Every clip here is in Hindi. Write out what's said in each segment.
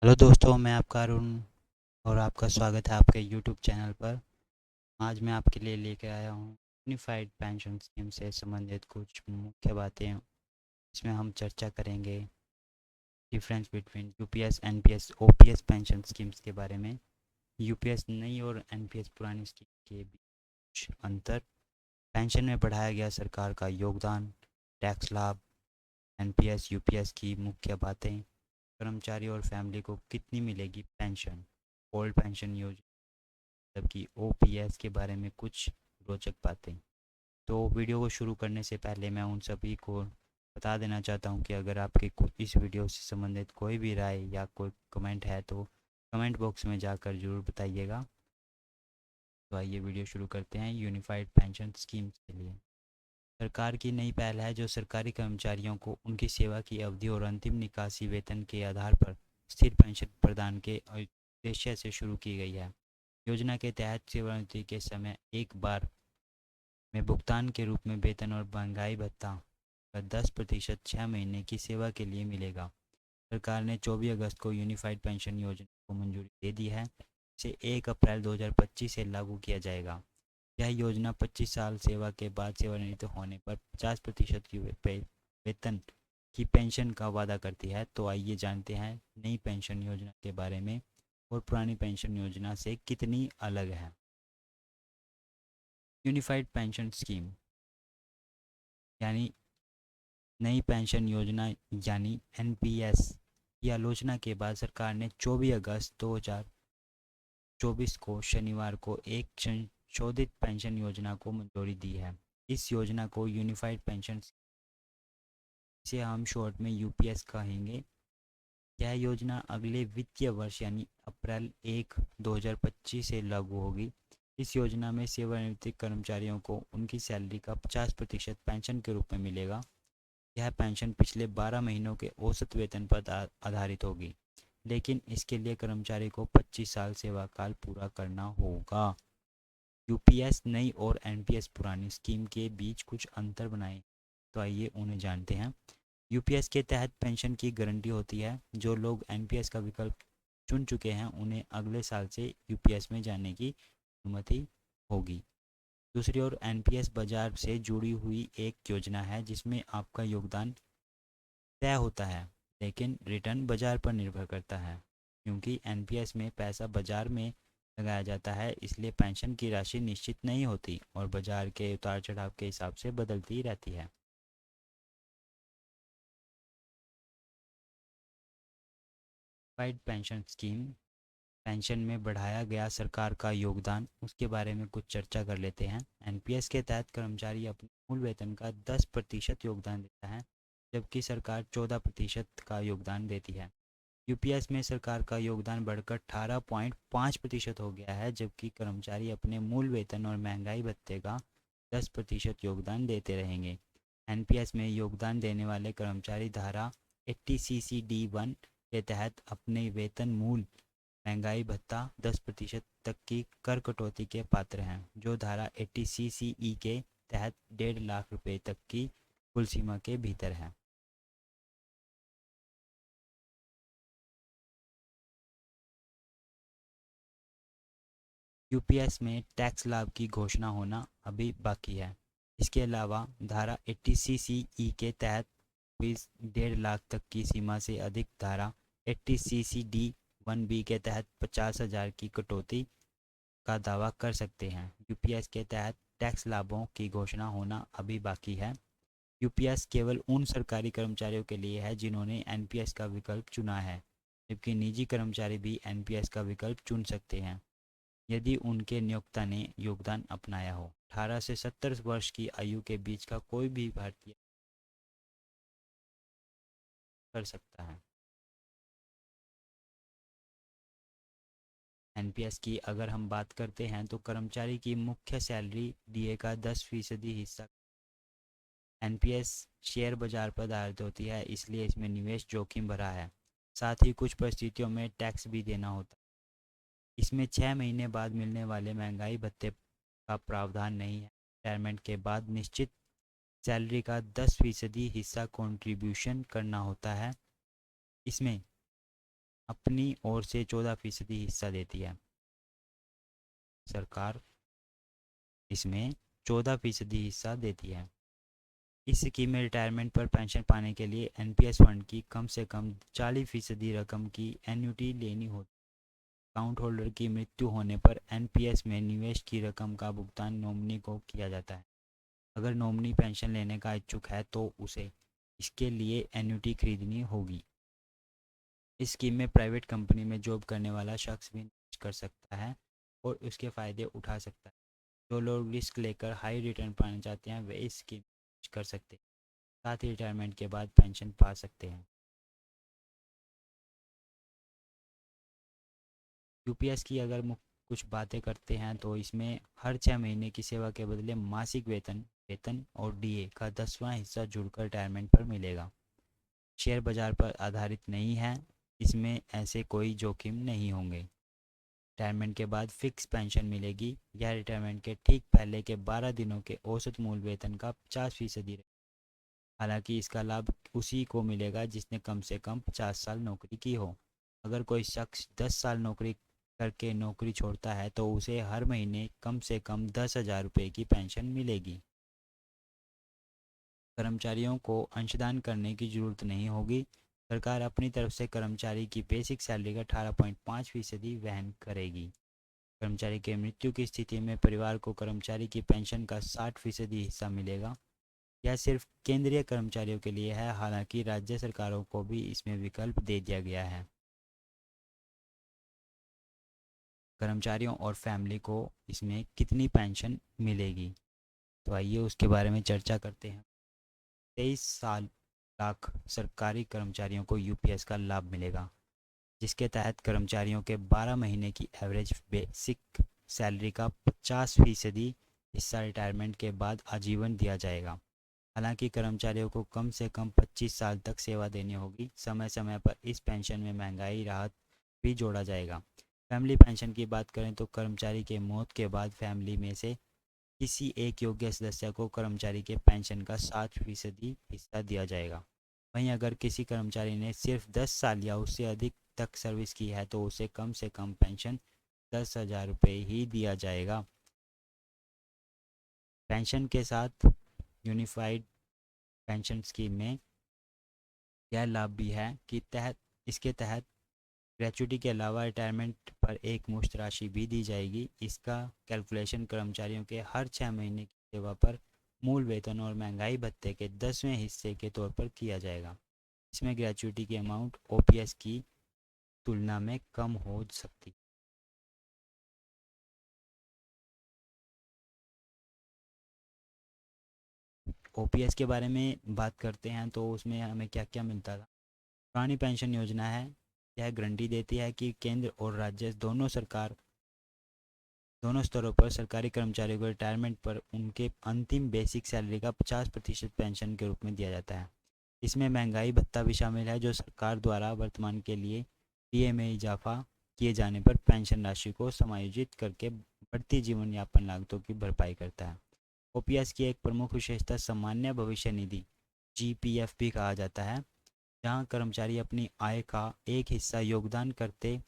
हेलो दोस्तों, मैं आपका अरुण और आपका स्वागत है आपके यूट्यूब चैनल पर। आज मैं आपके लिए लेकर आया हूँ यूनिफाइड पेंशन स्कीम से संबंधित कुछ मुख्य बातें। इसमें हम चर्चा करेंगे difference between UPS, NPS, OPS pension schemes के बारे में। यूपीएस नई और एनपीएस पुरानी स्कीम के बीच अंतर, पेंशन में बढ़ाया गया सरकार का योगदान, टैक्स लाभ, एनपीएस यूपीएस की मुख्य बातें, कर्मचारी और फैमिली को कितनी मिलेगी पेंशन, ओल्ड पेंशन योजना, जबकि ओपीएस के बारे में कुछ रोचक बातें। तो वीडियो को शुरू करने से पहले मैं उन सभी को बता देना चाहता हूं कि अगर आपके इस वीडियो से संबंधित कोई भी राय या कोई कमेंट है तो कमेंट बॉक्स में जाकर ज़रूर बताइएगा। तो आइए वीडियो शुरू करते हैं। यूनिफाइड पेंशन स्कीम के लिए सरकार की नई पहल है जो सरकारी कर्मचारियों को उनकी सेवा की अवधि और अंतिम निकासी वेतन के आधार पर स्थिर पेंशन प्रदान के उद्देश्य से शुरू की गई है। योजना के तहत सेवानिवृत्ति के समय एक बार में भुगतान के रूप में वेतन और महंगाई भत्ता का 10% 6 महीने की सेवा के लिए मिलेगा। सरकार ने 24 अगस्त को यूनिफाइड पेंशन योजना को मंजूरी दे दी है। इसे 1 अप्रैल 2025 से लागू किया जाएगा। यह योजना 25 साल सेवा के बाद सेवानिवृत्त होने पर 50% की वेतन की पेंशन का वादा करती है। तो आइए जानते हैं नई पेंशन योजना के बारे में और पुरानी पेंशन योजना से कितनी अलग है। यूनिफाइड पेंशन स्कीम यानी नई पेंशन योजना यानी एनपीएस की आलोचना के बाद सरकार ने 24 अगस्त 2024 को शनिवार को एक संशोधित पेंशन योजना को मंजूरी दी है। इस योजना को यूनिफाइड पेंशन, इसे हम शॉर्ट में यूपीएस कहेंगे। यह योजना अगले वित्तीय वर्ष यानी अप्रैल 1 2025 से लागू होगी। इस योजना में सेवानिवृत्त कर्मचारियों को उनकी सैलरी का 50% पेंशन के रूप में मिलेगा। यह पेंशन पिछले 12 महीनों के औसत वेतन पर आधारित होगी, लेकिन इसके लिए कर्मचारी को 25 साल सेवा काल पूरा करना होगा। यूपीएस नई और एनपीएस पुरानी स्कीम के बीच कुछ अंतर बनाए, तो आइए उन्हें जानते हैं। यूपीएस के तहत पेंशन की गारंटी होती है। जो लोग एनपीएस का विकल्प चुन चुके हैं उन्हें अगले साल से यूपीएस में जाने की अनुमति होगी। दूसरी ओर एनपीएस बाजार से जुड़ी हुई एक योजना है जिसमें आपका योगदान तय होता है, लेकिन रिटर्न बाजार पर निर्भर करता है। क्योंकि एनपीएस में पैसा बाजार में लगाया जाता है, इसलिए पेंशन की राशि निश्चित नहीं होती और बाजार के उतार चढ़ाव के हिसाब से बदलती रहती है। यूनिफाइड पेंशन स्कीम, पेंशन में बढ़ाया गया सरकार का योगदान, उसके बारे में कुछ चर्चा कर लेते हैं। एनपीएस के तहत कर्मचारी अपने मूल वेतन का 10% योगदान देता है, जबकि सरकार 14% का योगदान देती है। यूपीएस में सरकार का योगदान बढ़कर 18.5% हो गया है, जबकि कर्मचारी अपने मूल वेतन और महंगाई भत्ते का 10% योगदान देते रहेंगे। एनपीएस में योगदान देने वाले कर्मचारी धारा 80 CC D1 के तहत अपने वेतन, मूल, महंगाई भत्ता 10% तक की कर कटौती के पात्र हैं, जो धारा 80 CCE के तहत 1.5 लाख रुपए तक की कुल सीमा के भीतर है। यूपीएस में टैक्स लाभ की घोषणा होना अभी बाकी है। इसके अलावा धारा 80 CCE के तहत 1.5 लाख तक की सीमा से अधिक धारा 80 CC D1B के तहत 50,000 की कटौती का दावा कर सकते हैं। यूपीएस के तहत टैक्स लाभों की घोषणा होना अभी बाकी है। यूपीएस केवल उन सरकारी कर्मचारियों के लिए है जिन्होंने एनपीएस का विकल्प चुना है, जबकि निजी कर्मचारी भी एनपीएस का विकल्प चुन सकते हैं यदि उनके नियोक्ता ने योगदान अपनाया हो। 18 से 70 वर्ष की आयु के बीच का कोई भी भारतीय कर सकता है। एनपीएस की अगर हम बात करते हैं तो कर्मचारी की मुख्य सैलरी डीए का 10% हिस्सा एनपीएस शेयर बाजार पर आधारित होती है, इसलिए इसमें निवेश जोखिम भरा है। साथ ही कुछ परिस्थितियों में टैक्स भी देना होता है। इसमें 6 महीने बाद मिलने वाले महंगाई भत्ते का प्रावधान नहीं है। रिटायरमेंट के बाद निश्चित सैलरी का 10% हिस्सा कंट्रीब्यूशन करना होता है। इसमें अपनी ओर से 14% हिस्सा देती है। सरकार इसमें 14% हिस्सा देती है। इस स्कीम में रिटायरमेंट पर पेंशन पाने के लिए एनपीएस फंड की कम से कम 40% रकम की एन्युटी लेनी होती है। अकाउंट होल्डर की मृत्यु होने पर एनपीएस में निवेश की रकम का भुगतान नॉमिनी को किया जाता है। अगर नॉमिनी पेंशन लेने का इच्छुक है तो उसे इसके लिए एन्युटी खरीदनी होगी। इस स्कीम में प्राइवेट कंपनी में जॉब करने वाला शख्स भी निवेश कर सकता है और उसके फ़ायदे उठा सकता है। जो लोग रिस्क लेकर हाई रिटर्न पाना चाहते हैं वे इस स्कीम में निवेश कर सकते हैं, साथ ही रिटायरमेंट के बाद पेंशन पा सकते हैं। यूपीएस की अगर कुछ बातें करते हैं तो इसमें हर 6 महीने की सेवा के बदले मासिक वेतन वेतन और डीए का 10वां हिस्सा जुड़कर रिटायरमेंट पर मिलेगा। शेयर बाजार पर आधारित नहीं है, इसमें ऐसे कोई जोखिम नहीं होंगे। रिटायरमेंट के बाद फिक्स पेंशन मिलेगी। यह रिटायरमेंट के ठीक पहले के 12 दिनों के औसत मूल वेतन का 50% है। हालांकि इसका लाभ उसी को मिलेगा जिसने कम से कम 50 साल नौकरी की हो। अगर कोई शख्स 10 साल नौकरी करके नौकरी छोड़ता है तो उसे हर महीने कम से कम 10,000 रुपये की पेंशन मिलेगी। कर्मचारियों को अंशदान करने की ज़रूरत नहीं होगी। सरकार अपनी तरफ से कर्मचारी की बेसिक सैलरी का 18.5% वहन करेगी। कर्मचारी के मृत्यु की स्थिति में परिवार को कर्मचारी की पेंशन का 60% हिस्सा मिलेगा। यह सिर्फ केंद्रीय कर्मचारियों के लिए है, हालांकि राज्य सरकारों को भी इसमें विकल्प दे दिया गया है। कर्मचारियों और फैमिली को इसमें कितनी पेंशन मिलेगी, तो आइए उसके बारे में चर्चा करते हैं। 23 लाख सरकारी कर्मचारियों को यूपीएस का लाभ मिलेगा, जिसके तहत कर्मचारियों के 12 महीने की एवरेज बेसिक सैलरी का 50% हिस्सा रिटायरमेंट के बाद आजीवन दिया जाएगा। हालांकि कर्मचारियों को कम से कम 25 साल तक सेवा देनी होगी। समय समय पर इस पेंशन में महंगाई राहत भी जोड़ा जाएगा। फैमिली पेंशन की बात करें तो कर्मचारी के मौत के बाद फैमिली में से किसी एक योग्य सदस्य को कर्मचारी के पेंशन का 60% हिस्सा दिया जाएगा। वहीं अगर किसी कर्मचारी ने सिर्फ 10 साल या उससे अधिक तक सर्विस की है तो उसे कम से कम पेंशन 10,000 रुपये ही दिया जाएगा। पेंशन के साथ यूनिफाइड पेंशन स्कीम में यह लाभ भी है कि इसके तहत ग्रेचुटी के अलावा रिटायरमेंट पर एक मुश्त राशि भी दी जाएगी। इसका कैलकुलेशन कर्मचारियों के हर 6 महीने की सेवा पर मूल वेतन और महंगाई भत्ते के 10वें हिस्से के तौर पर किया जाएगा। इसमें ग्रेचुटी की अमाउंट ओपीएस की तुलना में कम हो सकती। ओपीएस के बारे में बात करते हैं तो उसमें हमें क्या क्या मिलता था। पुरानी पेंशन योजना है, यह गारंटी देती है कि केंद्र और राज्य दोनों स्तरों पर सरकारी कर्मचारियों को रिटायरमेंट पर उनके अंतिम बेसिक सैलरी का 50% पेंशन के रूप में दिया जाता है। इसमें महंगाई भत्ता भी शामिल है, जो सरकार द्वारा वर्तमान के लिए डीए में इजाफा किए जाने पर पेंशन राशि को समायोजित करके बढ़ती जीवन यापन लागतों की भरपाई करता है। ओपीएस की एक प्रमुख विशेषता सामान्य भविष्य निधि जीपीएफ भी कहा जाता है, जहां कर्मचारी अपनी आय का एक हिस्सा योगदान करते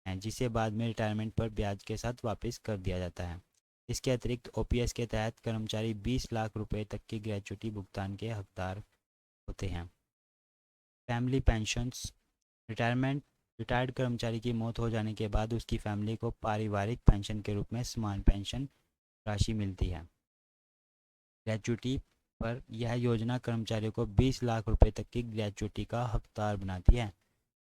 हैं जिसे बाद में रिटायरमेंट पर ब्याज के साथ वापस कर दिया जाता है। इसके अतिरिक्त ओपीएस के तहत कर्मचारी 20 लाख रुपए तक की ग्रेच्युटी भुगतान के हकदार होते हैं। फैमिली पेंशन्स रिटायर्ड कर्मचारी की मौत हो जाने के बाद उसकी फैमिली को पारिवारिक पेंशन के रूप में समान पेंशन राशि मिलती है। ग्रेच्युटी पर यह योजना कर्मचारियों को 20 लाख रुपए तक की ग्रेच्युटी का हकदार बनाती है,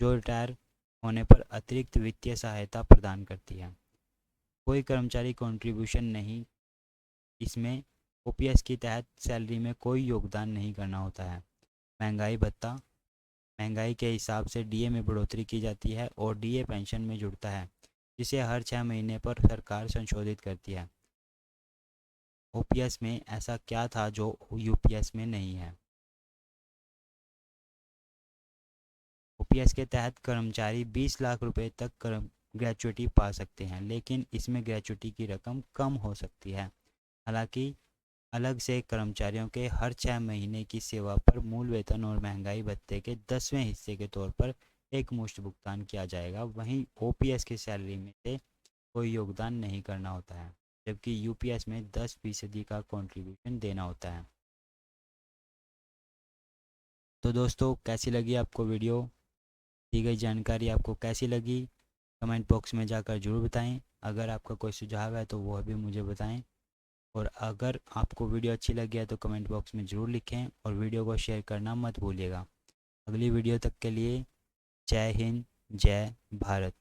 जो रिटायर होने पर अतिरिक्त वित्तीय सहायता प्रदान करती है। कोई कर्मचारी कंट्रीब्यूशन नहीं, इसमें ओपीएस के तहत सैलरी में कोई योगदान नहीं करना होता है। महंगाई भत्ता महंगाई के हिसाब से डीए में बढ़ोतरी की जाती है और डीए पेंशन में जुड़ता है, जिसे हर 6 महीने पर सरकार संशोधित करती है। ओपीएस में ऐसा क्या था जो यूपीएस में नहीं है। ओपीएस के तहत कर्मचारी 20 लाख रुपए तक ग्रेच्युटी पा सकते हैं, लेकिन इसमें ग्रेच्युटी की रकम कम हो सकती है। हालांकि अलग से कर्मचारियों के हर 6 महीने की सेवा पर मूल वेतन और महंगाई भत्ते के 10वें हिस्से के तौर पर एक मुश्त भुगतान किया जाएगा। वहीं ओपीएस की सैलरी में से कोई योगदान नहीं करना होता है, जबकि यूपीएस में 10% का कंट्रीब्यूशन देना होता है। तो दोस्तों, कैसी लगी आपको वीडियो? दी गई जानकारी आपको कैसी लगी? कमेंट बॉक्स में जाकर ज़रूर बताएं। अगर आपका कोई सुझाव है तो वह भी मुझे बताएं। और अगर आपको वीडियो अच्छी लगी है तो कमेंट बॉक्स में ज़रूर लिखें और वीडियो को शेयर करना मत भूलिएगा। अगली वीडियो तक के लिए जय हिंद, जय भारत।